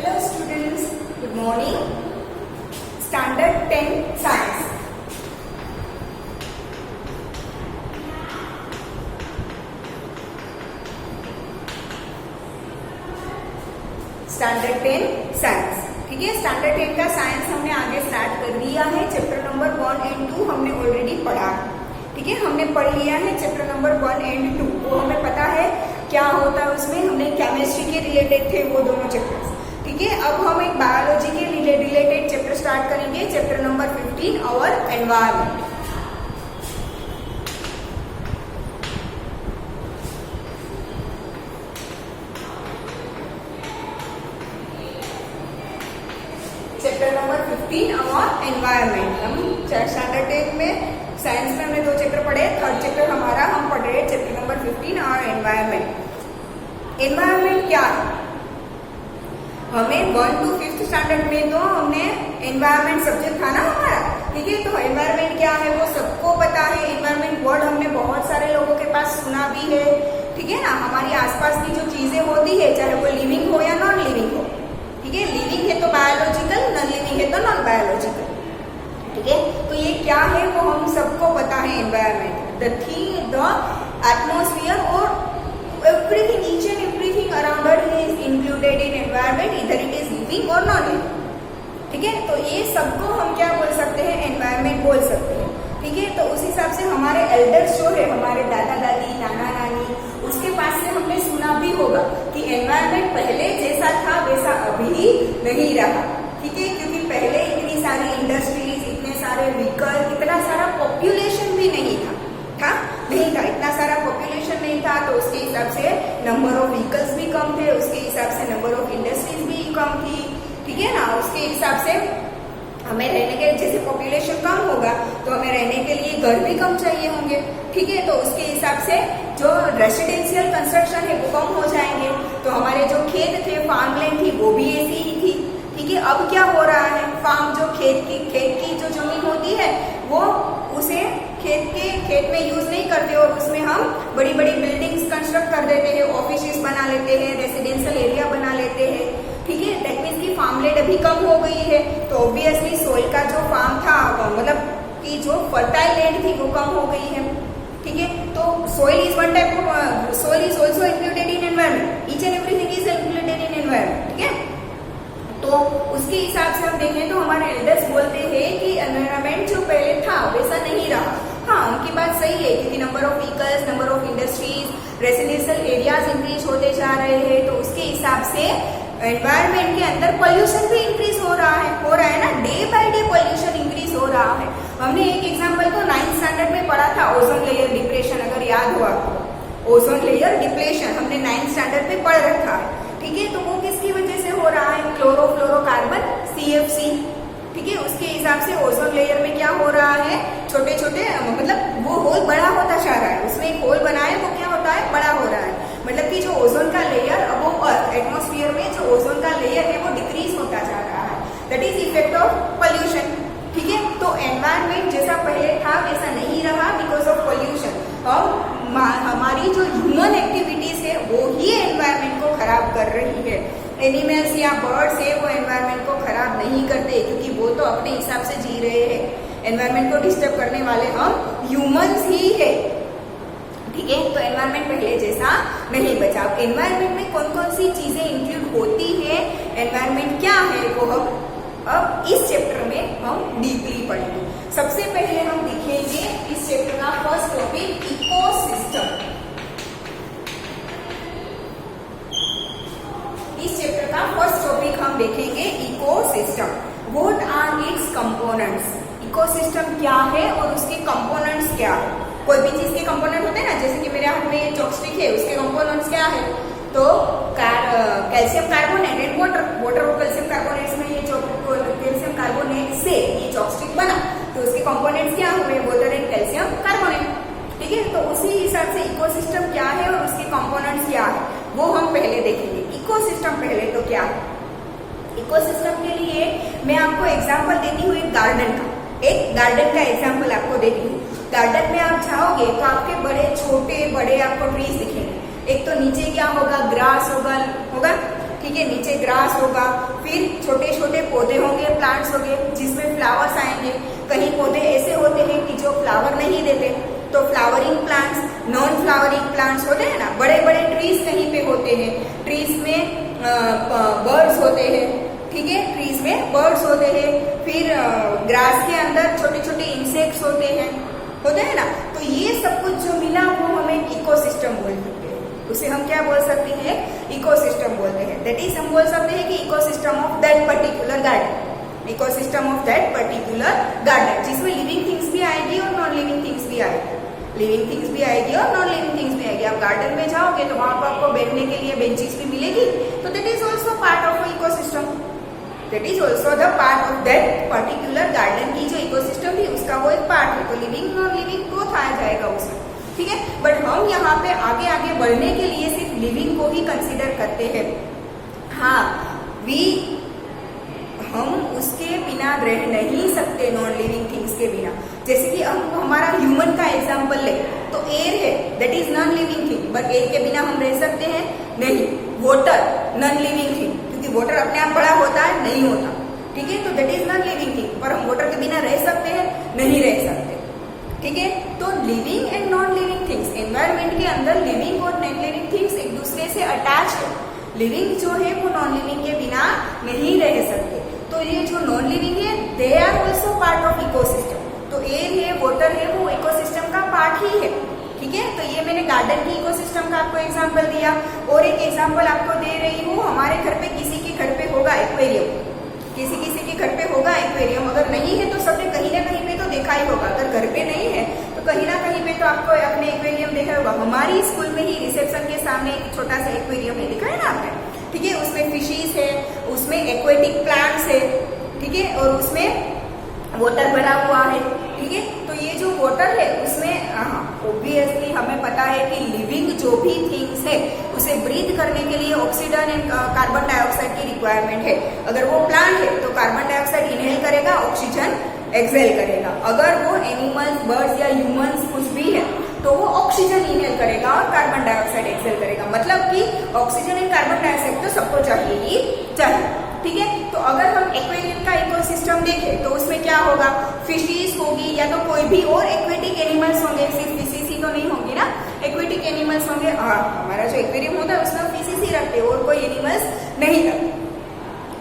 Hello students, good morning. Standard 10 Science. Standard 10 science, ठीक है। Standard 10 का साइंस हमने आगे स्टार्ट कर दिया है। चैप्टर नंबर 1 एंड 2 हमने ऑलरेडी पढ़ा, ठीक है। हमने पढ़ लिया है चैप्टर नंबर 1 एंड 2, तो हमें पता है क्या होता है उसमें। हमने केमिस्ट्री के रिलेटेड थे वो दोनों चैप्टर्स, ठीक है। अब हम एक बायोलॉजी के रिलेटेड चैप्टर स्टार्ट करेंगे, चैप्टर नंबर 15 और एनवायरमेंट। चैप्टर नंबर 15 और एनवायरमेंट। हम स्टैंडर्ड 10 में साइंस में हमने 2 चैप्टर पढ़े, थर्ड चैप्टर हमारा हम पढ़ रहे हैं चैप्टर नंबर 15 और एनवायरमेंट। एनवायरमेंट क्या है? हमें 1 to 5th स्टैंडर्ड में तो हमने एनवायरमेंट सब्जेक्ट था ना हमारा, ठीक है। तो एनवायरमेंट क्या है वो सबको पता है। एनवायरमेंट वर्ड हमने बहुत सारे लोगों के पास सुना भी है, ठीक है ना। हमारी आसपास की जो चीजें होती है, चाहे वो लिविंग हो या नॉन लिविंग हो, ठीक है। लिविंग है तो बायोलॉजिकल, नॉन लिविंग है तो नॉन बायोलॉजिकल, ठीक है। तो ये क्या है वो हम सबको पता है। एनवायरमेंट द एटमॉस्फेयर और everything, each and everything around us is included in environment, either it is living or non living, ठीक है। तो ये सबको हम क्या बोल सकते हैं? एनवायरमेंट बोल सकते हैं, ठीक है। तो उस हिसाब से हमारे एल्डर्स जो है, हमारे दादा दादी, नाना नानी, उसके पास से हमने सुना भी होगा कि एनवायरमेंट पहले जैसा था वैसा अभी नहीं रहा, ठीक है। क्योंकि पहले इतनी सारी इंडस्ट्रीज, इतने सारे व्हीकल, इतना सारा पॉपुलेशन भी नहीं था इतना सारा पॉपुलेशन नहीं था, तो उसके हिसाब से नंबर ऑफ व्हीकल्स भी कम थे, उसके हिसाब से नंबर ऑफ इंडस्ट्रीज भी कम थी, ठीक है ना। उसके हिसाब से हमें रहने के, जैसे पॉपुलेशन कम होगा तो हमें रहने के लिए घर भी कम चाहिए होंगे, ठीक है। तो उसके हिसाब से जो रेसिडेंशियल कंस्ट्रक्शन है वो कम हो जाएंगे। तो हमारे जो खेत थे, फार्मलैंड थी, वो भी ऐसी ही थी, ठीक है। अब क्या हो रहा है? फार्म जो खेत की जो जमीन होती है वो उसे खेत में यूज नहीं करते और उसमें हम बड़ी बड़ी बिल्डिंग्स कंस्ट्रक्ट कर देते हैं, ऑफिसेस बना लेते हैं, रेसिडेंशियल एरिया बना लेते हैं, ठीक है। दैट मीन्स की फार्मलैंड अभी कम हो गई है, तो ऑब्वियसली सोइल का जो फार्म था, मतलब कि जो फर्टाइल लैंड थी वो कम हो गई है, ठीक है। तो soil is one type of, soil is also included in environment, each and everything is included in environment, ठीक है। तो उसके हिसाब से हम देखें तो हमारे एल्डर्स बोलते हैं कि एनवायरमेंट जो पहले था वैसा नहीं रहा। हाँ, उनकी बात सही है, क्योंकि number of vehicles, number of industries, residential areas increase होते जा रहे हैं, तो उसके हिसाब से एनवायरमेंट के अंदर पोल्यूशन भी इंक्रीज हो रहा है ना। Day by day pollution increase हो रहा है। हमने एक एग्जाम्पल तो 9th स्टैंडर्ड में पढ़ा था, ओजोन लेयर डिप्रेशन, अगर याद हुआ तो। ओजोन लेयर डिप्लेशन हमने 9th स्टैंडर्ड में पढ़ रखा है, ठीक है। तो वो किसकी वजह से हो रहा है? क्लोरोफ्लोरोकार्बन, CFC, ठीक है। उसके हिसाब से ओजोन लेयर में क्या हो रहा है? छोटे छोटे, मतलब वो होल बड़ा होता जा रहा है, उसमें एक होल बना है, वो क्या होता है? बड़ा हो रहा है। मतलब कि जो ओजोन का लेयर, अब वो अर्थ एटमॉस्फेयर में जो ओजोन का लेयर है वो डिक्रीज होता जा रहा है। That is effect of pollution, ठीक है। तो एनवायरमेंट जैसा पहले था वैसा नहीं रहा बिकॉज ऑफ पोल्यूशन। और हमारी जो ह्यूमन एक्टिविटीज है वो ही एनवायरमेंट को खराब कर रही है। एनिमल्स या बर्ड्स है वो एनवायरमेंट को खराब नहीं करते, क्योंकि वो तो अपने हिसाब से जी रहे हैं। एनवायरमेंट को डिस्टर्ब करने वाले हम ह्यूमंस ही है, ठीक है। तो एनवायरमेंट पहले जैसा नहीं बचा। अब एनवायरमेंट में कौन कौन सी चीजें इंक्लूड होती है, एनवायरमेंट क्या है, वो हम अब इस चैप्टर में हम डीपली पढ़ेंगे। सबसे पहले हम देखेंगे इस चैप्टर का फर्स्ट टॉपिक, इकोसिस्टम। इस चैप्टर का फर्स्ट टॉपिक हम देखेंगे ecosystem. What are its components? Ecosystem क्या है और उसके कंपोनेंट्स क्या है? कोई भी चीज के कंपोनेंट होते हैं ना, जैसे कि मेरे हाथ में ये चॉपस्टिक है, उसके कंपोनेंट्स क्या है? तो calcium carbonate and water, water और कैल्शियम कार्बोनेट्स में ये कैल्शियम कार्बोनेट से ये चॉपस्टिक बना, तो उसके कंपोनेंट्स क्या हुए? वाटर एंड कैल्शियम कार्बोनेट, ठीक है। तो उसी हिसाब से इकोसिस्टम क्या है और उसके कंपोनेंट्स क्या है वो हम पहले देखेंगे। इकोसिस्टम पहले तो क्या है? इकोसिस्टम के लिए मैं आपको एग्जांपल देती हूँ एक गार्डन का एग्जांपल आपको देती हूँ। गार्डन में आप जाओगे तो आपके बड़े छोटे बड़े आपको ट्रीज दिखेंगे। एक तो नीचे क्या होगा? ग्रास होगा, ठीक है, नीचे ग्रास होगा, फिर छोटे छोटे पौधे होंगे, प्लांट्स होंगे जिसमें फ्लावर्स आएंगे। कहीं पौधे ऐसे होते हैं कि जो फ्लावर नहीं देते, तो flowering plants, non flowering plants होते हैं ना। बड़े बड़े ट्रीज कहीं पे होते हैं, ट्रीज में बर्ड्स होते हैं, ठीक है, ट्रीज में बर्ड्स होते हैं। फिर ग्रास के अंदर छोटे छोटे इंसेक्ट्स होते हैं ना। तो ये सब कुछ जो मिला वो हमें इकोसिस्टम बोल सकते हैं। उसे हम क्या बोल सकते हैं? इकोसिस्टम बोलते हैं। दैट इज हम बोल सकते हैं कि ecosystem of that particular garden, ecosystem of that particular garden, जिसमें लिविंग थिंग्स भी आएगी और नॉन लिविंग थिंग्स भी आएगी, लिविंग थिंग्स भी आएगी और नॉन लिविंग थिंग्स भी आएगी। आप गार्डन में जाओगे तो वहां पर आपको बैठने के लिए बेंचेस भी मिलेगी, तो that is also part of ecosystem, that is also the part of that particular garden की जो इकोसिस्टम थी उसका वो एक पार्ट है। तो लिविंग नॉन लिविंग बोथ आ जाएगा उसमें, ठीक है। बट हम यहाँ पे आगे आगे बढ़ने के लिए सिर्फ लिविंग को ही कंसिडर करते हैं। हाँ, हम उसके बिना रह नहीं सकते, नॉन लिविंग थिंग्स के बिना। जैसे कि हम हमारा ह्यूमन का एग्जाम्पल ले तो एयर है, that is non living thing, but air के बिना हम रह सकते हैं? नहीं। वाटर नॉन लिविंग थिंग, क्योंकि वाटर अपने आप बड़ा होता है? नहीं होता, ठीक है। तो that is non living thing, पर हम वाटर के बिना रह सकते हैं? नहीं रह सकते, ठीक है। तो living and non living things, environment के अंदर लिविंग और नॉन लिविंग थिंग्स एक दूसरे से अटैच है। लिविंग जो है वो नॉन लिविंग के बिना नहीं रह सकते। तो ये जो नॉन लिविंग है they are also part of ecosystem. तो एयर है, वाटर है, वो इकोसिस्टम का पार्ट ही है, ठीक है। तो ये मैंने गार्डन की इकोसिस्टम का आपको एग्जांपल दिया, और एक एग्जांपल आपको दे रही हूँ। हमारे घर पे किसी के घर पे होगा एक्वेरियम, किसी किसी के घर पे होगा एक्वेरियम। अगर नहीं है तो सबने कहीं ना कहीं पे तो देखा ही होगा। अगर घर पे नहीं है तो कहीं ना कहीं पे तो आपको अपने एक्वेरियम देखा होगा। हमारी स्कूल में ही रिसेप्शन के सामने एक छोटा सा एक्वेरियम है, दिखा है ना आपने, ठीक है। उसमें फिशीज है, उसमें एक्वेटिक प्लांट्स है, ठीक है, और उसमें वाटर भरा हुआ है, ठीक है। तो ये जो वाटर है उसमें ऑब्वियसली हमें पता है कि लिविंग जो भी थिंग्स है उसे ब्रीथ करने के लिए ऑक्सीजन एंड कार्बन डाइऑक्साइड की रिक्वायरमेंट है। अगर वो प्लांट है तो कार्बन डाइऑक्साइड इनहेल करेगा, ऑक्सीजन एक्सहेल करेगा। अगर वो एनिमल्स, बर्ड्स या ह्यूमंस कुछ भी है तो वो ऑक्सीजन इनहेल करेगा और कार्बन डाइऑक्साइड एक्सहेल करेगा। मतलब कि ऑक्सीजन एंड कार्बन डाइऑक्साइड तो सबको चाहिए ही चाहिए, ठीक है। तो अगर हम एक्वेरियम का इकोसिस्टम देखें तो उसमें क्या होगा? फिशीज होगी या तो कोई भी और एक्वेटिक एनिमल्स होंगे, सिर्फ फिशीज ही तो नहीं होंगी ना, एक्वेटिक एनिमल्स होंगे। हमारा जो एक्वेरियम होता है उसमें फिशीज ही रखते हैं और कोई एनिमल्स नहीं रखते,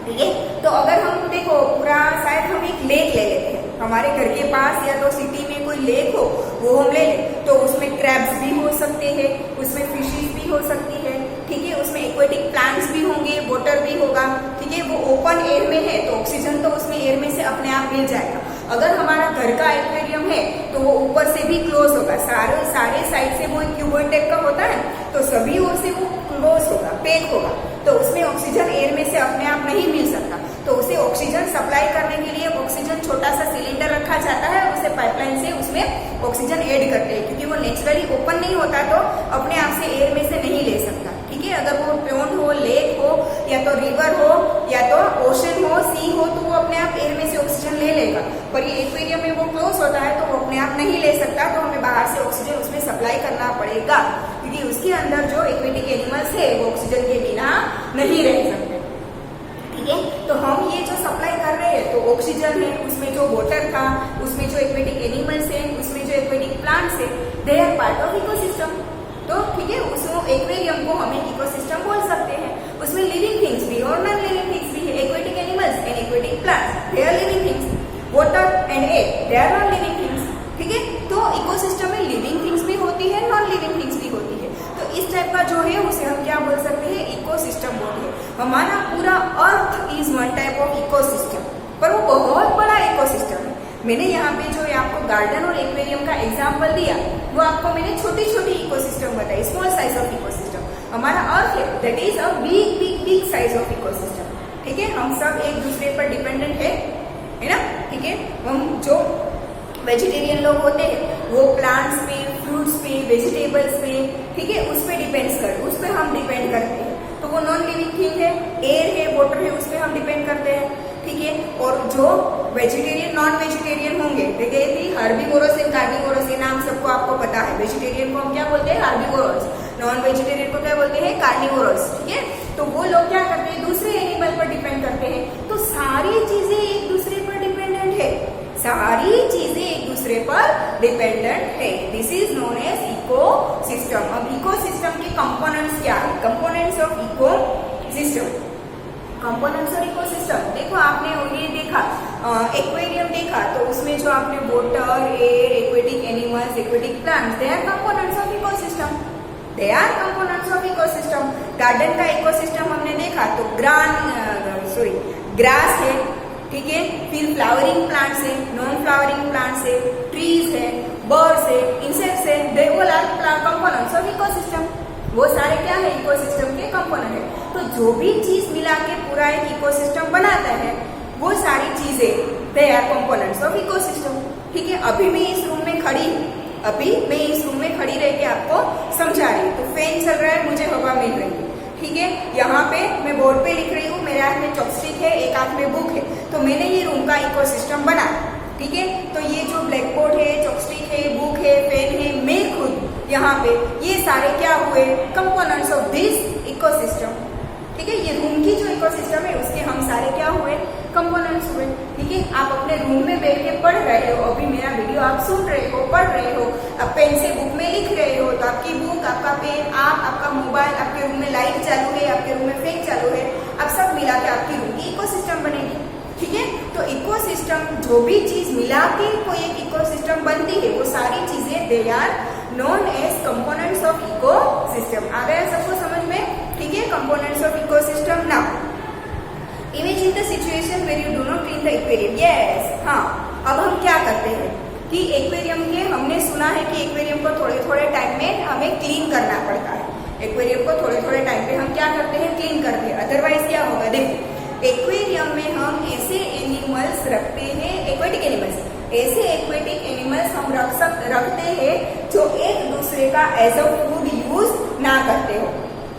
ठीक है। तो अगर हम देखो पूरा, शायद हम एक लेक ले लेते हैं हमारे घर के पास, या तो सिटी में कोई लेक हो वो हम ले लें, तो उसमें क्रैब्स भी हो सकते हैं, उसमें फिशेस भी हो सकती है, ठीक है। उसमें एक्वेटिक प्लांट्स भी होंगे, वाटर भी होगा, ठीक है। वो ओपन एयर में है तो ऑक्सीजन तो उसमें एयर में से अपने आप मिल जाएगा। अगर हमारा घर का एक्वेरियम है तो वो ऊपर से भी क्लोज होगा, सारे साइड से वो क्यूबॉइड टाइप का होता है तो सभी ओर से वो क्लोज होगा, पैक होगा, तो उसमें ऑक्सीजन एयर में से अपने आप नहीं मिल सकता। तो उसे ऑक्सीजन सप्लाई करने के लिए ऑक्सीजन छोटा सा सिलेंडर रखा जाता है, उसे पाइपलाइन से उसमें ऑक्सीजन ऐड करते हैं, क्योंकि वो नेचुरली ओपन नहीं होता तो अपने आप से एयर में से नहीं ले सकता, ठीक है। अगर वो पोंड हो, लेक हो, या तो रिवर हो, या तो ओशन हो, सी हो, तो वो अपने आप एयर में से ऑक्सीजन ले लेगा। पर ये एक्वेरियम में वो क्लोज होता है तो वो अपने आप नहीं ले सकता, तो हमें बाहर से ऑक्सीजन उसमें सप्लाई करना पड़ेगा, क्योंकि उसके अंदर जो एक्वेटिक एनिमल्स है वो ऑक्सीजन के बिना नहीं रह सकते, ठीक है। तो हम ये जो सप्लाई कर रहे हैं तो ऑक्सीजन है, उसमें जो वाटर था, उसमें जो एक्वेटिक एनिमल्स है, उसमें जो एक्वेटिक प्लांट्स है, they are part of ecosystem. तो ठीक है, उसमें एक्वेरियम को हमें इकोसिस्टम बोल सकते हैं। उसमें लिविंग थिंग्स भी और नॉन लिविंग थिंग्स भी है, aquatic animals and aquatic plants, they are living things. Water and air, they are non living things, ठीक है। तो इकोसिस्टम में लिविंग थिंग्स भी होती है, नॉन लिविंग थिंग्स भी होती है। तो इस टाइप का जो है उसे हम क्या बोल सकते हैं? इकोसिस्टम बोलते हैं। हमारा पूरा earth is one type of ecosystem, पर वो बहुत बड़ा इकोसिस्टम है। मैंने यहाँ पे जो आपको गार्डन और एक्वेरियम का एग्जाम्पल दिया वो आपको मैंने छोटी छोटी इकोसिस्टम बताई, स्मॉल साइज ऑफ इकोसिस्टम। हमारा अर्थ है that is a big big big size of ecosystem, ठीक है। हम सब एक दूसरे पर डिपेंडेंट है ना, ठीक है। हम जो वेजिटेरियन लोग होते हैं वो प्लांट्स पे, फ्रूट्स पे, वेजिटेबल्स पे, ठीक है, उस पर डिपेंड कर, उस पर हम डिपेंड करते हैं। तो वो नॉन लिविंग थिंग है, एयर है, वाटर है, उस पर हम डिपेंड करते हैं, ठीक है। और जो वेजिटेरियन, नॉन वेजिटेरियन होंगे, देखिए थी हर्बीवोरस एंड कार्निवोरस, ये नाम सबको आपको पता है। वेजिटेरियन को हम क्या बोलते हैं? हर्बीवोरस। नॉन वेजिटेरियन को क्या बोलते हैं? कार्निवोरस, ठीक है। तो वो लोग क्या करते हैं? डिपेंडेंट है। This is known as ecosystem. अब इकोसिस्टम के कंपोनेंट्स क्या है? कंपोनेंट्स ऑफ इकोसिस्टम, कंपोनेंट्स और इकोसिस्टम। देखो आपने ये देखा एक्वेरियम देखा, तो उसमें जो आपने water, air, aquatic animals, aquatic plants, they are components of ecosystem, they are components of ecosystem. Garden का इकोसिस्टम हमने देखा तो ग्रास है, ठीक है, फिर फ्लावरिंग प्लांट्स है, नॉन फ्लावरिंग प्लांट्स है, ट्रीज है, बर्ड्स है, इंसेक्ट्स है, they all are components of ecosystem. वो सारे क्या है? इकोसिस्टम के कंपोनेंट है। तो जो भी चीज मिला के पूरा एक इकोसिस्टम बनाता है, वो सारी चीजें they are components of ecosystem. ठीक है, अभी मैं इस रूम में खड़ी रह के आपको समझा रही हूँ। तो फैन चल रहा है, मुझे हवा मिल रही है, ठीक है। यहाँ पे मैं बोर्ड पे लिख रही हूँ, मेरे हाथ में चॉपस्टिक है, एक हाथ में बुक है, तो मैंने ये रूम का इकोसिस्टम बना, ठीक है। तो ये जो ब्लैक बोर्ड है, चॉपस्टिक है, बुक है, पेन है, मैं खुद यहाँ पे, ये सारे क्या हुए? कंपोनेंट्स ऑफ दिस इकोसिस्टम, ठीक है। ये रूम की जो इकोसिस्टम है उसके हम सारे क्या हुए? कंपोनेंट्स हुए, ठीक है। आप अपने रूम में बैठ के पढ़ रहे हो, अभी मेरा वीडियो आप सुन रहे हो, पढ़ रहे हो, अब पेन से बुक में लिख रहे हो, तो आपकी बुक, आपका पेन, आपका मोबाइल, आपके रूम में लाइट चालू है, आपके रूम में फैन चालू है, अब सब मिला के आपकी रूम की इकोसिस्टम बनेगी, ठीक है। तो इकोसिस्टम, जो भी चीज मिला के कोई एक इकोसिस्टम बनती है, वो सारी चीजें they are known as components of ecosystem. आ गया सबको समझ में? ठीक है, components of ecosystem. Now imagine the situation where you do not clean the aquarium. Yes, हाँ, अब हम क्या करते हैं कि एक्वेरियम के, हमने सुना है कि एक्वेरियम को थोड़े थोड़े टाइम में हमें क्लीन करना पड़ता है। एक्वेरियम को थोड़े थोड़े टाइम पे हम क्या करते हैं? क्लीन करते हैं, अदरवाइज क्या होगा? देखो, एक्वेरियम में हम ऐसे एनिमल्स रखते हैं, एक्वेटिक एनिमल्स, ऐसे एक्वेटिक एनिमल्स हम रखते हैं जो एक दूसरे का एज अ फूड यूज ना करते हो।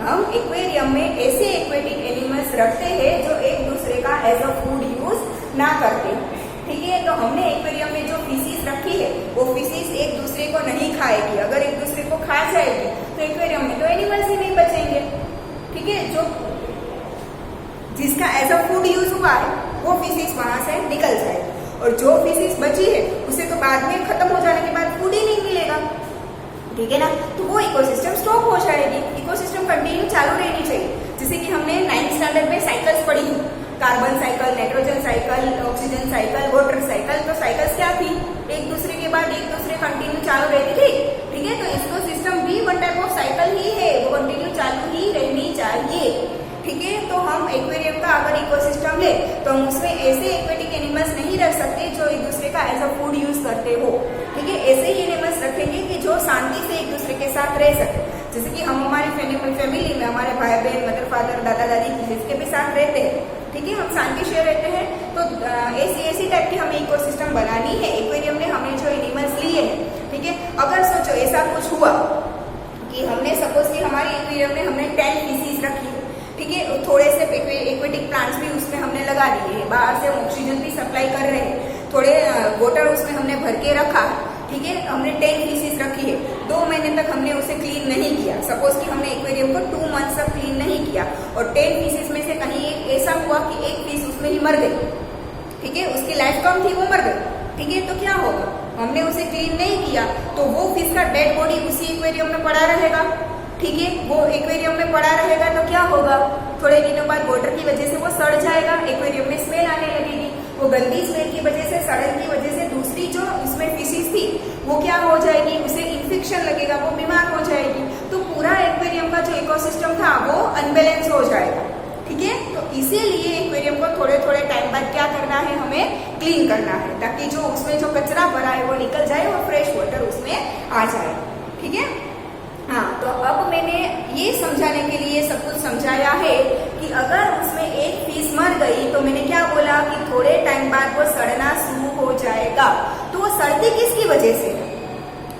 हम एक्वेरियम में ऐसे एक्वेटिक एनिमल्स रखते हैं जो एक दूसरे का एज अ फूड यूज ना करते हो, ठीक है। तो हमने एक्वेरियम में जो फिशिस रखी है, वो फिशिस एक दूसरे को नहीं खाएगी। अगर एक दूसरे को खा जाएगी तो एक्वेरियम में तो एनिमल्स ही नहीं बचेंगे, ठीक है। जो जिसका एज अ फूड यूज हुआ है, वो फिशिस वहां से निकल जाएगी, और जो फिशिस बची है उसे तो बाद में खत्म हो जाने के बाद फूड ही नहीं मिलेगा, ठीक है ना। तो वो इकोसिस्टम स्टॉप हो जाएगी, इकोसिस्टम कंटिन्यू चालू रहनी चाहिए। जैसे कि हमने 9th स्टैंडर्ड में साइकिल्स पढ़ी, carbon cycle, nitrogen cycle, oxygen cycle, water cycle. तो साइकिल्स क्या थी? एक दूसरे के बाद एक दूसरे कंटिन्यू चालू रहती थी, ठीक है। तो इकोसिस्टम भी वन टाइप ऑफ साइकिल ही है, वो कंटिन्यू चालू ही रहनी चाहिए, ठीक है। तो हम एक्वेरियम का अगर इकोसिस्टम ले, तो हम उसमें ऐसे एक्वेटिक एनिमल्स नहीं रख सकते जो एक दूसरे का एज अ फूड यूज करते हो, ठीक है। ऐसे ही एनिमल्स रखेंगे कि जो शांति से एक दूसरे के साथ रह सके। जैसे कि हम हमारी फैमिली में हमारे भाई बहन, मदर फादर, दादा दादी जिसके भी साथ रहते हैं, ठीक है, हम शांति से रहते हैं। तो ऐसी टाइप की हमें इकोसिस्टम बनानी है। एक्वेरियम में हमने जो एनिमल्स लिए हैं, ठीक है, अगर सोचो ऐसा कुछ हुआ कि हमने सपोज कि हमारे एक्वेरियम में हमने 10 फिशिस रखी, ठीक है, थोड़े से एक्वेटिक प्लांट्स भी उसमें हमने लगा दिए हैं, बाहर से ऑक्सीजन भी सप्लाई कर रहे हैं, थोड़े वाटर उसमें हमने भर के रखा, ठीक है। हमने 10 फिशिस रखी है, 2 महीने तक हमने उसे क्लीन नहीं किया। सपोज कि हमने एक्वेरियम को 2 मंथ्स तक क्लीन नहीं किया, और 10 फिशिस में से कहीं ऐसा हुआ कि एक फिश उसमें ही मर गई, ठीक है, उसकी लाइफ कम थी, वो मर गई, ठीक है। तो क्या होगा? हमने उसे क्लीन नहीं किया, तो वो फिश का डेड बॉडी उसी एक्वेरियम में पड़ा रहेगा, ठीक है। वो एक्वेरियम में पड़ा रहेगा तो क्या होगा? थोड़े दिनों बाद वाटर की वजह से वो सड़ जाएगा, एक्वेरियम में स्मेल आने लगेगी। वो गंदी स्मेल की वजह से, सड़न की वजह से दूसरी जो उसमें फिशिस थी वो क्या हो जाएगी? उसे इन्फेक्शन लगेगा, वो बीमार हो जाएगी। तो पूरा एक्वेरियम का जो इकोसिस्टम था वो अनबैलेंस हो जाएगा, ठीक है। तो इसीलिए एक्वेरियम को थोड़े थोड़े टाइम बाद क्या करना है? हमें क्लीन करना है, ताकि जो उसमें जो कचरा भरा है वो निकल जाए और फ्रेश वाटर उसमें आ जाए, ठीक है। हाँ, तो अब मैंने ये समझाने के लिए सब कुछ समझाया है कि अगर उसमें एक फिश मर गई, तो मैंने क्या बोला कि थोड़े टाइम बाद वो सड़ना शुरू हो जाएगा। तो वो सड़ती किसकी वजह से है?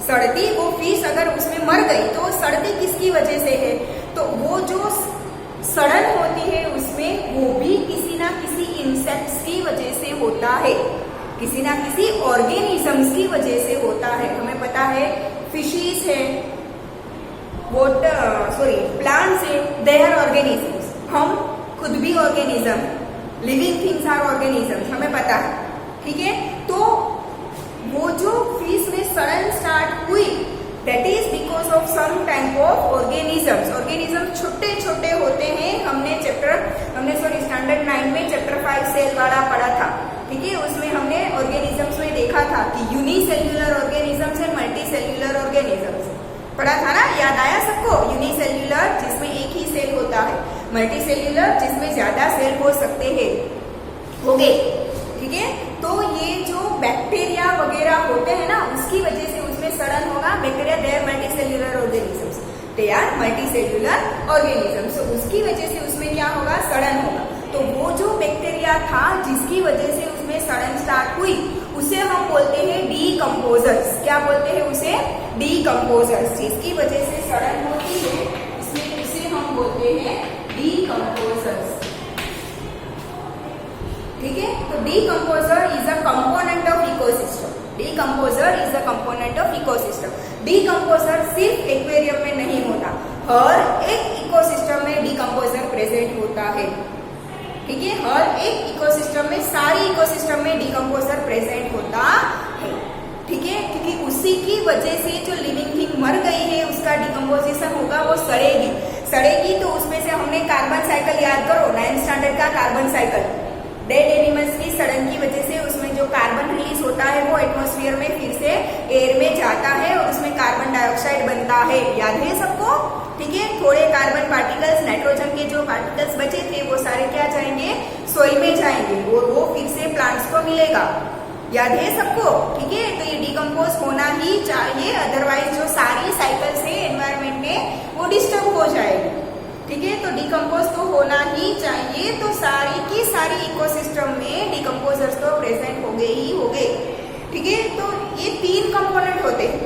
सड़ती, वो फिश अगर उसमें मर गई तो वो सड़ती किसकी वजह से है? तो वो जो सड़न होती है उसमें, वो भी किसी ना किसी इंसेक्ट्स की वजह से होता है, किसी ना किसी ऑर्गेनिजम्स की वजह से होता है। हमें पता है फिशिस है, प्लांट्स है, दे आर ऑर्गेनिजम्स। हम खुद भी organism, living things are organisms, हमें पता है, ठीक है। तो वो जो फिश में सड़न स्टार्ट हुई, that is because of some type of organisms. Organism छोटे छोटे होते हैं। हमने स्टैंडर्ड 9 में चैप्टर 5 सेल वाला पढ़ा था, ठीक है। उसमें हमने ऑर्गेनिजम्स में देखा था कि unicellular organisms and multicellular organisms पढ़ा था ना, याद आया सबको? यूनिसेल्युलर जिसमें एक ही सेल होता है, मल्टीसेल्युलर जिसमें ज्यादा सेल हो सकते हैं, हो गए, ठीक है। तो ये जो बैक्टीरिया वगैरह होते हैं ना, उसकी वजह से उसमें सड़न होगा। Bacteria they are multicellular organisms, they are multicellular organisms. तो उसकी वजह से उसमें क्या होगा? सड़न होगा। तो वो जो बैक्टीरिया था जिसकी वजह से उसमें सड़न स्टार्ट हुई, उसे हम बोलते हैं डीकम्पोजर्स। क्या बोलते हैं उसे? डीकम्पोजर्स। जिसकी वजह से सड़न होती है इसमें उसे हम बोलते हैं डीकम्पोजर्स, ठीक है। तो decomposer is a component of ecosystem. Decomposer is a component of ecosystem. Decomposer सिर्फ एक्वेरियम में नहीं होता, हर एक इकोसिस्टम में डीकम्पोजर प्रेजेंट होता है, ठीक है। हर एक इकोसिस्टम में, सारी इकोसिस्टम में डीकम्पोजर प्रेजेंट होता है, ठीक है। क्योंकि उसी की वजह से जो लिविंग थिंग मर गई है उसका डीकम्पोजिशन होगा, वो सड़ेगी। तो उसमें से हमने कार्बन साइकिल याद करो, 9th स्टैंडर्ड का कार्बन साइकिल। डेड एनिमल्स की सड़न की वजह से उसमें जो कार्बन रिलीज होता है वो एटमॉस्फेयर में फिर से एयर में जाता है और उसमें कार्बन डाइऑक्साइड बनता है, याद है सबको, ठीक है। थोड़े कार्बन पार्टिकल्स, नाइट्रोजन के जो पार्टिकल्स बचे थे वो सारे क्या जाएंगे? सोइल में जाएंगे और वो फिर से प्लांट्स को मिलेगा, याद है सबको, ठीक है। तो ये डिकम्पोज होना ही चाहिए, अदरवाइज जो सारी साइकिल्स है एनवायरमेंट में वो डिस्टर्ब हो जाएगी, ठीक है। तो डिकम्पोज तो होना ही चाहिए। तो सारी की सारी इकोसिस्टम में डिकम्पोजर्स तो प्रेजेंट हो गए, ठीक है। तो ये 3 कंपोनेंट होते हैं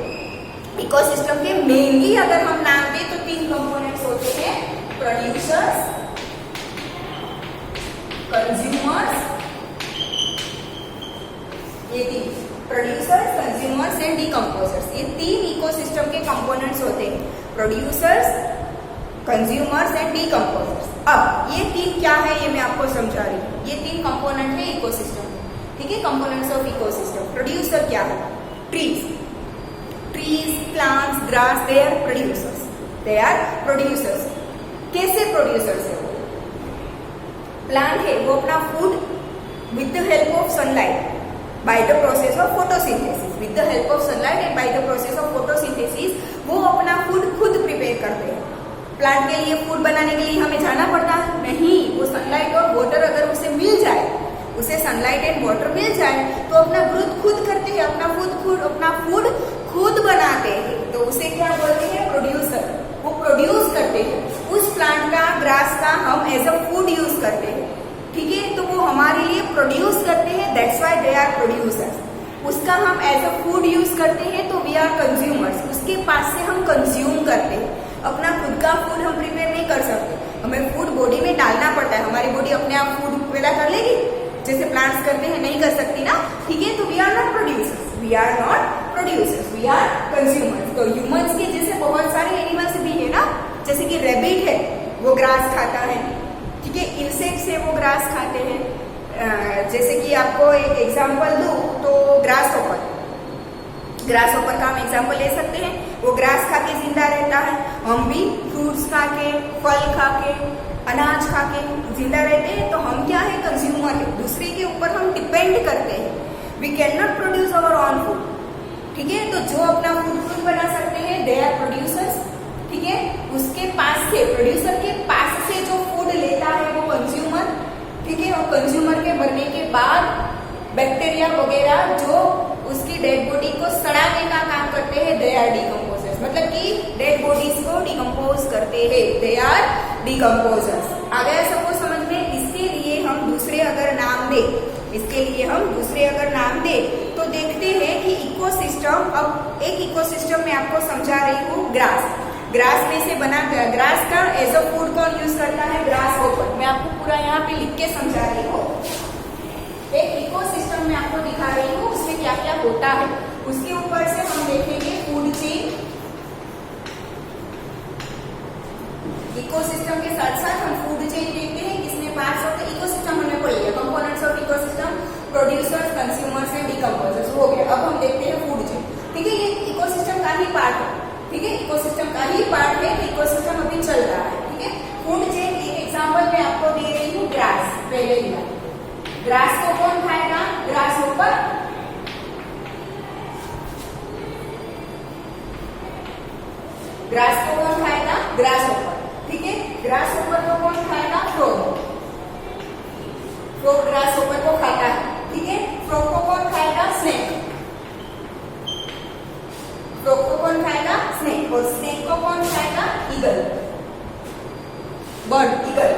इकोसिस्टम के। मेनली अगर हम नाम दें तो 3 कंपोनेंट्स होते हैं, प्रोड्यूसर्स, कंज्यूमर्स, ये 3 प्रोड्यूसर्स, कंज्यूमर्स एंड डिकम्पोजर्स। ये 3 इकोसिस्टम के कंपोनेंट्स होते हैं, प्रोड्यूसर्स, कंज्यूमर्स एंड डीकम्पोजर्स। अब ये 3 क्या है ये मैं आपको समझा रही हूँ। ये 3 कंपोनेंट है इकोसिस्टम, ठीक है, कंपोनेंट्स ऑफ इकोसिस्टम। प्रोड्यूसर क्या है? Trees, plants, grass, they are producers. कैसे प्रोड्यूसर्स है? प्लांट है वो अपना food with the help of sunlight by the process of photosynthesis, with the help of sunlight and by the process of photosynthesis वो अपना food खुद prepare करते हैं। प्लांट के लिए फूड बनाने के लिए हमें जाना पड़ता है नहीं, वो सनलाइट और वाटर अगर उसे मिल जाए, उसे सनलाइट एंड वाटर मिल जाए तो अपना ग्रोथ खुद करते हैं, अपना फूड खुद बनाते हैं। तो उसे क्या बोलते हैं? प्रोड्यूसर। वो प्रोड्यूस करते हैं उस प्लांट का, ग्रास का हम एज अ फूड यूज करते हैं, ठीक है। तो वो हमारे लिए प्रोड्यूस करते हैं, that's why they are producers. उसका हम एज अ फूड यूज करते हैं तो वी आर कंज्यूमर्स। उसके पास से हम कंज्यूम करते हैं, अपना खुद का फूड हम प्रिपेयर नहीं कर सकते, हमें फूड बॉडी में डालना पड़ता है। हमारी बॉडी अपने आप फूड पैदा कर लेगी जैसे प्लांट्स करते हैं? नहीं कर सकती ना, ठीक है। तो we are not producers, we are consumers. तो ह्यूमंस के जैसे बहुत सारे एनिमल्स भी है ना, जैसे कि रैबिट है वो ग्रास खाता है, ठीक है। इंसेक्ट्स है वो ग्रास खाते हैं। जैसे कि आपको एक एग्जांपल दूं तो ग्रास ऑपर का हम एग्जांपल ले सकते हैं। वो ग्रास खा के जिंदा रहता है, हम भी फ्रूट्स खा के, फल खा के, अनाज खा के जिंदा रहते हैं। तो हम क्या है? कंज्यूमर है, दूसरे के ऊपर हम डिपेंड करते हैं। We can not produce our own food, ठीक है। तो जो अपना फूड खुद बना सकते हैं दे आर प्रोड्यूसर्स, ठीक है। उसके पास से, प्रोड्यूसर के पास से जो फूड लेता है वो कंज्यूमर, ठीक है। और कंज्यूमर के मरने के बाद बैक्टीरिया वगैरह जो उसकी डेड बॉडी को सड़ाने का काम करते हैं, दे आर डिकम्पोजर्स। मतलब कि डेड बॉडीज को डिकम्पोज करते हैं, दे आर डिकम्पोजर्स। आ गया सबको समझ में? इसके लिए हम दूसरे अगर नाम दे तो देखते हैं कि इकोसिस्टम। अब एक इकोसिस्टम में आपको समझा रही हूँ, ग्रास में से बना गया। ग्रास का एज अ फूड कौन यूज करता है? Grass hopper. मैं आपको पूरा यहाँ पे लिख के समझा रही हूँ। एक इकोसिस्टम में आपको दिखा रही हूँ उसमें क्या क्या होता है। उसके ऊपर से हम देखेंगे फूड चेन। इकोसिस्टम के साथ साथ हम फूड चेन देखते हैं, किसमें पार्ट्स होते हैं। इकोसिस्टम हमने पढ़ लिया, components of ecosystem, producers, consumers and decomposers हो गया। अब हम देखते पहले लिया। ग्रास को कौन खाएगा? ग्रास ऊपर। ग्रास को कौन खाएगा? ग्रास ऊपर। ठीक है, ग्रास ऊपर को कौन खाएगा? फ्रॉग। फ्रॉग ग्रास ऊपर को खाता है। ठीक है, फ्रॉग को कौन खाएगा? स्नेक। फ्रॉग को कौन खाएगा? स्नेक। और स्नेक को कौन खाएगा? Eagle, bird, eagle.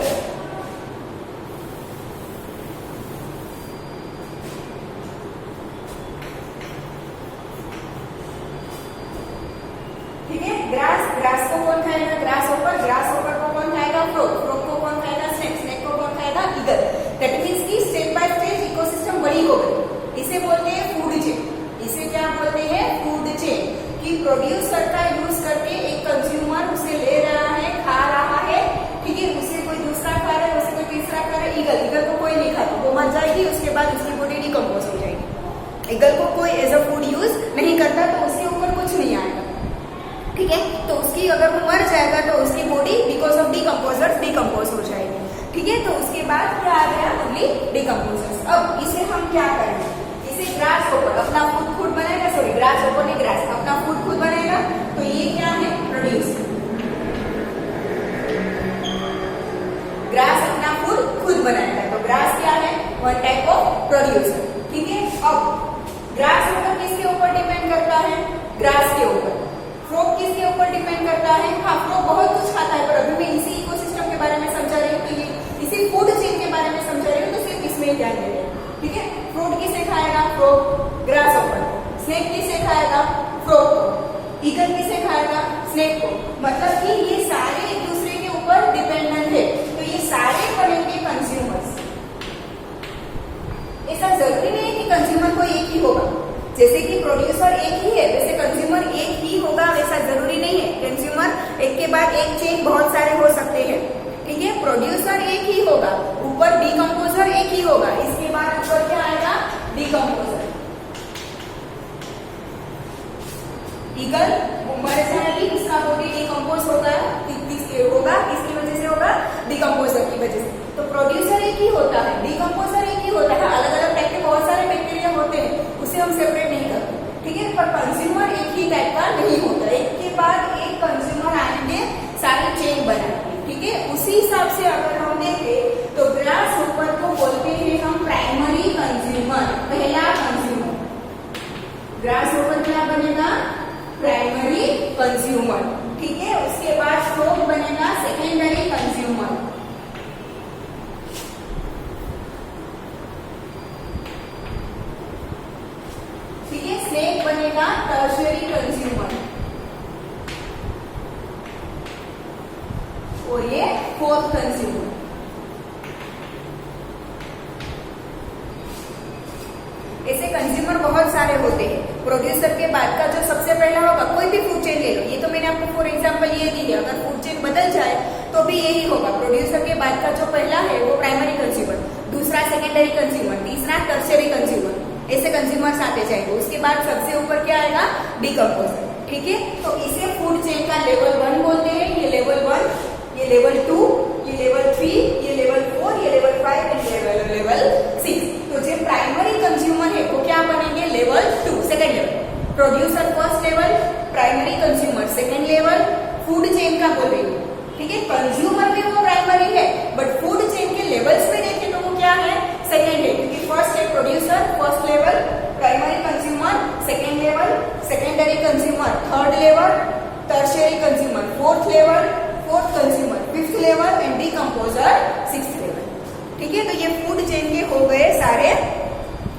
ठीक है, ग्रास, ग्रास को कौन खाएगा? ग्रास ऊपर। ग्रास ऊपर को कौन खाएगा? फ्रॉग। फ्रॉग को कौन खाएगा? स्नेक। स्नेक को कौन खाएगा? ईगल। दैट मीन्स की स्टेप बाय स्टेप इकोसिस्टम बड़ी हो गई। इसे बोलते हैं फूड चेन। इसे क्या बोलते हैं? Food chain. कि प्रोड्यूसर का यूज करके एक कंज्यूमर उसे ले रहा है, खा रहा है। ठीक है, उसे कोई दूसरा खा रहा है, उसे कोई तीसरा खा रहा है। ईगल, ईगल को कोई नहीं खाता, वो मर जाएगी, उसके बाद उसकी बॉडी डिकम्पोज हो जाएगी। ईगल को कोई एज अ फूड यूज नहीं करता, तो उसके ऊपर कुछ नहीं आएगा। ठीक है, तो उसकी अगर वो मर जाएगा तो उसकी body because of decomposers decompose हो जाएगी। ठीक है, तो उसके बाद क्या आ गया? Only decomposers. अब इसे हम क्या करेंगे? इसे ग्रास ऊपर अपना फूड खुद बनाएगा। सॉरी, ग्रास ऊपर नहीं, ग्रास अपना फूड खुद बनाएगा। तो ये क्या है? प्रोड्यूस। ग्रास अपना फूड खुद बनाएगा, तो ग्रास क्या है? One type of producer. ठीक है, अब ग्रास ऊपर किसके ऊपर डिपेंड करता है? ग्रास के ऊपर। फ्रॉग किसके ऊपर डिपेंड करता है? हाँ, फ्रॉग बहुत कुछ खाता है, पर अभी मैं इसी इकोसिस्टम के बारे में समझा रही हूँ, तो ये इसी फूड चेन के बारे में समझा रही हूँ, तो सिर्फ इसमें ध्यान दे रहे हैं। ठीक है, फ्रूट किसे खाएगा? फ्रॉग, ग्रास ऊपर। स्नेक किसे खाएगा? फ्रॉग को। ईगल किसे खाएगा? स्नेक को। मतलब कि ये सारे एक दूसरे के ऊपर डिपेंडेंट है, तो ये सारे बनेंगे कंज्यूमर्स। ऐसा जरूरी नहीं है कि कंज्यूमर कोई एक ही होगा। जैसे कि प्रोड्यूसर एक ही है, वैसे कंज्यूमर एक ही होगा, वैसा जरूरी नहीं है। कंज्यूमर एक के बाद एक चेन बहुत सारे हो सकते हैं। ठीक है, प्रोड्यूसर एक ही होगा, ऊपर डिकम्पोजर एक ही होगा, इसके बाद ऊपर क्या आएगा? डिकम्पोजर। ईगल मर जाएगी, उसका बॉडी डिकम्पोज होगा, किसकी वजह से होगा? डिकम्पोजर की वजह से। तो प्रोड्यूसर एक ही होता है, डिकम्पोजर एक ही होता है। अलग अलग टाइप के बहुत सारे बैक्टीरिया होते हैं, उसे हम सेपरेट नहीं करते। ठीक है, पर कंज्यूमर एक ही टाइप का नहीं होता, एक के बाद एक कंज्यूमर आएंगे, सारी चेन बनाएंगे। ठीक है, उसी हिसाब से अगर हम देखें तो ग्रास ऊपर को बोलते हैं हम प्राइमरी कंज्यूमर, पहला कंज्यूमर। ग्रास ऊपर क्या बनेगा? Primary consumer. ठीक है, उसके बाद फ्रॉग बनेगा सेकेंडरी कंज्यूमर। ठीक है, स्नेक बनेगा टर्शियरी कंज्यूमर, और ये फोर्थ कंज्यूमर। ऐसे कंज्यूमर बहुत सारे होते हैं। प्रोड्यूसर के बाद का जो सबसे पहला होगा, कोई भी फूड चेन ले लो, ये तो मैंने आपको फॉर एग्जांपल ये दी है, अगर फूड चेन बदल जाए तो भी यही होगा। प्रोड्यूसर के बाद का जो पहला है वो प्राइमरी कंज्यूमर, दूसरा सेकेंडरी कंज्यूमर, तीसरा टर्शियरी कंज्यूमर, ऐसे कंज्यूमर्स आते जाएंगे। उसके बाद सबसे ऊपर क्या आएगा? डिकम्पोजर। ठीक है, तो इसे फूड चेन का लेवल 1 बोलते हैं। ये लेवल 1, ये लेवल 2, ये लेवल 3, ये लेवल 4, ये लेवल 5 एंड लेवल 6। तो जो प्राइमरी कंज्यूमर है वो क्या बनेंगे? Level 2, second level. Producer first level, primary consumer second level, food chain का बोलेंगे। ठीक है, कंज्यूमर भी वो प्राइमरी है, बट फूड चेन के लेवल्स में देखें तो वो क्या है? सेकेंड है, क्योंकि फर्स्ट है producer, first level, primary consumer second level, secondary consumer third level, tertiary consumer fourth level, fourth consumer fifth level and decomposer sixth level. ठीक है, तो ये फूड चेन के हो गए सारे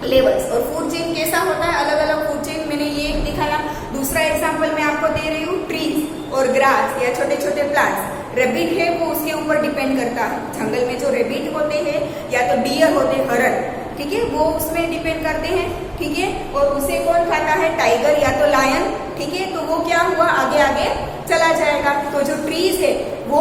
लेवल्स। और फूड चेन कैसा होता है? अलग अलग फूड चेन मैंने ये एक दिखाया। दूसरा एग्जांपल मैं आपको दे रही हूँ, ट्रीज और ग्रास या छोटे छोटे प्लांट्स। रेबिट है वो उसके ऊपर डिपेंड करता है। जंगल में जो रेबिट होते हैं या तो डियर होते हैं, हरण, ठीक है, वो उसमें डिपेंड करते हैं। ठीक है, और उसे कौन खाता है? टाइगर या तो लायन। ठीक है, तो वो क्या हुआ? आगे आगे चला जाएगा। तो जो ट्रीज है वो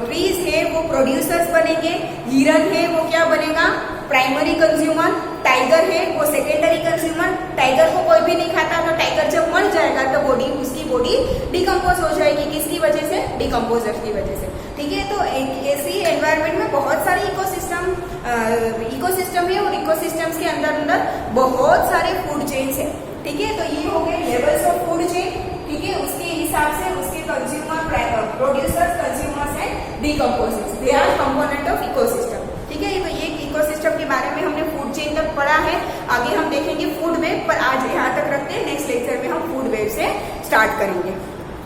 ट्रीज है वो प्रोड्यूसर्स बनेंगे, हिरन है वो क्या बनेगा, प्राइमरी कंज्यूमर, टाइगर है वो सेकेंडरी कंज्यूमर। टाइगर को कोई भी नहीं खाता, तो टाइगर जब मर जाएगा तो उसकी बॉडी डिकम्पोज हो जाएगी। किसकी वजह से? डिकम्पोजर की वजह से। ठीक है, तो ऐसी एनवायरमेंट में बहुत सारे इकोसिस्टम है और इकोसिस्टम्स के अंदर बहुत सारे फूड चेन्स है। ठीक है, तो ये हो गए लेवल्स ऑफ फूड चेन। ठीक है, उसके हिसाब से उसके consumer, producers, consumers and decomposers, they R component of ecosystem. ठीक है, तो ये इकोसिस्टम के बारे में हमने फूड चेन तक पढ़ा है। आगे हम देखेंगे फूड वेब, पर आज यहाँ तक रखते हैं। नेक्स्ट लेक्चर में हम फूड वेब से स्टार्ट करेंगे।